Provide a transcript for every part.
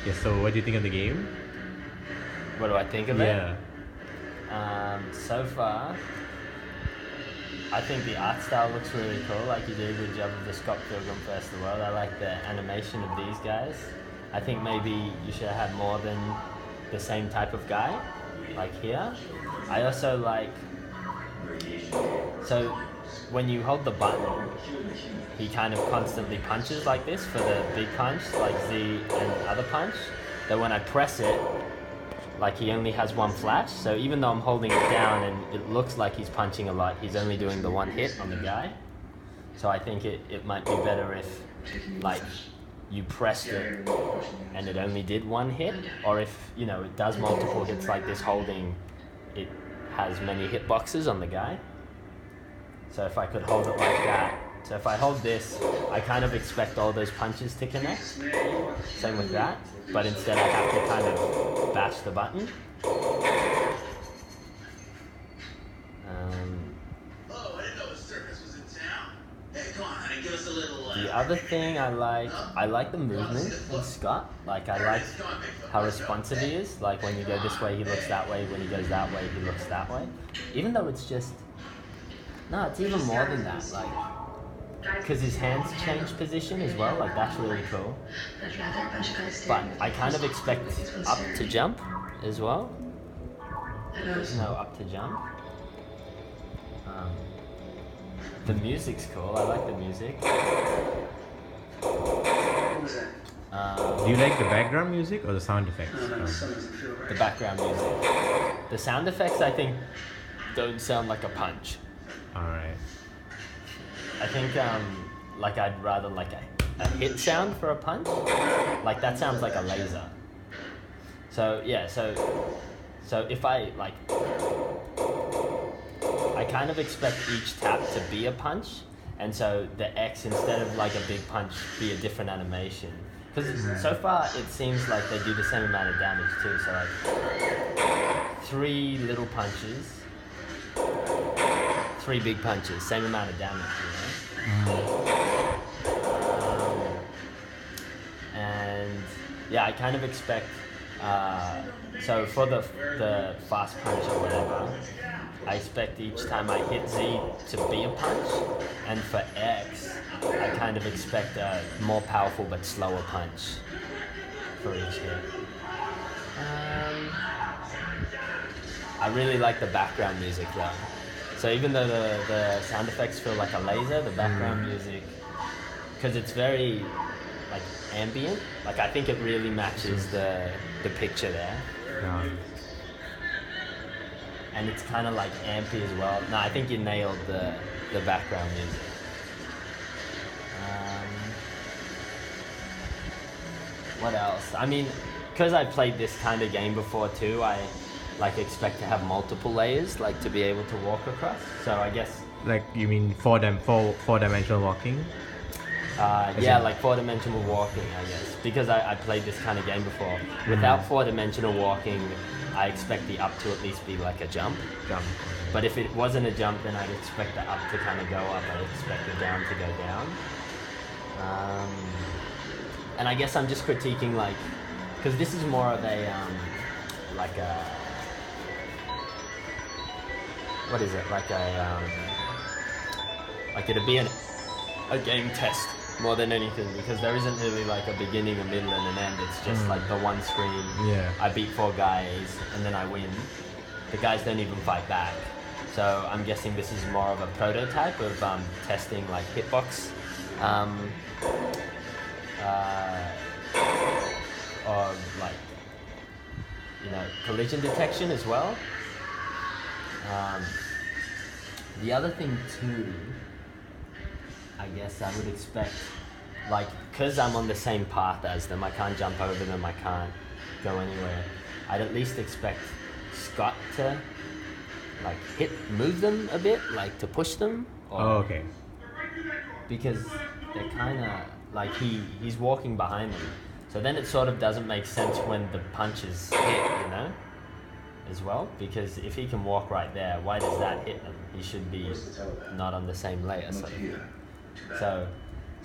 Yeah, so what do you think of the game? What do I think of it? Yeah. So far, I think the art style looks really cool. Like, you did a good job of the Scott Pilgrim First of the World. I like the animation of these guys. I think maybe you should have more than the same type of guy, like here. I also like, so when you hold the button, he kind of constantly punches like this for the big punch, like Z and other punch. That when I press it, like, he only has one flash. So even though I'm holding it down and it looks like he's punching a lot, he's only doing the one hit on the guy. So I think it might be better if, like, you pressed it and it only did one hit, or if, you know, it does multiple hits like this holding, it has many hitboxes on the guy. So if I could hold it like that. So if I hold this, I kind of expect all those punches to connect. Same with that. But instead I have to kind of bash the button. Oh, I didn't know a circus was in town. Hey, come on, honey, give us a little. The other thing I like the movement of Scott. Like, I like how responsive he is. Like, when you go this way, he looks that way. When he goes that way, he looks that way. Even though it's just... No, it's even more than that. Like, because his hands change position as well. Like, that's really cool. But I kind of expect up to jump as well. No, up to jump. The music's cool. I like the music. Do you like the background music or the sound effects? The background music. The sound effects, I think, don't sound like a punch. Alright. I think, like, I'd rather like a hit sound for a punch. Like, that sounds like a laser. So yeah, so if I, like, I kind of expect each tap to be a punch, and so the X, instead of like a big punch, be a different animation. Because so far it seems like they do the same amount of damage too. So like 3 little punches, 3 big punches, same amount of damage, you know? And yeah, I kind of expect, so for the fast punch or whatever, I expect each time I hit Z to be a punch, and for X, I kind of expect a more powerful but slower punch for each hit. I really like the background music though. So even though the sound effects feel like a laser, the background music, because it's very like ambient, like I think it really matches the picture there. Yeah. And it's kind of like ampy as well. No, I think you nailed the background music. What else? I mean, because I played this kind of game before too, I like expect to have multiple layers, like to be able to walk across. So I guess, Like, you mean four-dimensional walking? yeah, like 4-dimensional walking, I guess. Because I played this kind of game before. Without 4-dimensional walking, I expect the up to at least be like a jump. Jump. But if it wasn't a jump, then I'd expect the up to kind of go up. I'd expect the down to go down. And I guess I'm just critiquing, like, because this is more of a, like a, what is it? Like a, like it'd be a game test more than anything, because there isn't really like a beginning, a middle, and an end. It's just like the one screen. Yeah. I beat 4 guys and then I win. The guys don't even fight back. So I'm guessing this is more of a prototype of testing like hitbox, or like, you know, collision detection as well. The other thing too, I guess I would expect, like, because I'm on the same path as them, I can't jump over them, I can't go anywhere. I'd at least expect Scott to, like, move them a bit, like to push them. Or, Oh, okay. because they're kind of, like, he's walking behind them. So then it sort of doesn't make sense when the punches hit, you know, as well. Because if he can walk right there, why does that hit him? He should be not on the same layer, sort of thing.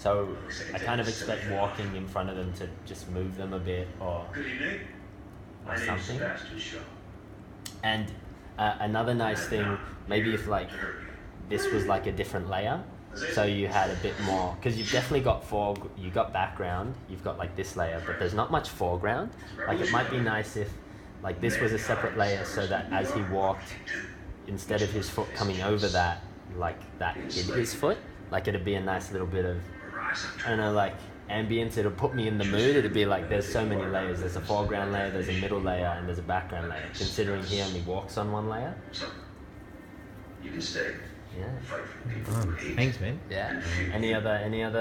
So I kind of expect walking in front of them to just move them a bit or Good evening. My name's something. Sebastian Shaw. And another nice thing, maybe if like this was like a different layer, so you had a bit more, because you've definitely got you got background, you've got like this layer, but there's not much foreground. Like it might be nice if like this was a separate layer, so that as he walked, instead of his foot coming over that, like that hid his foot, like it'd be a nice little bit of, I don't know, like ambience. It'll put me in the mood. It'd be like there's so many layers. There's a foreground layer, there's a middle layer, and there's a background layer. Considering he only walks on one layer. So, you can stay. Yeah. Fight for the people who hate you. Thanks, man. Yeah. Any other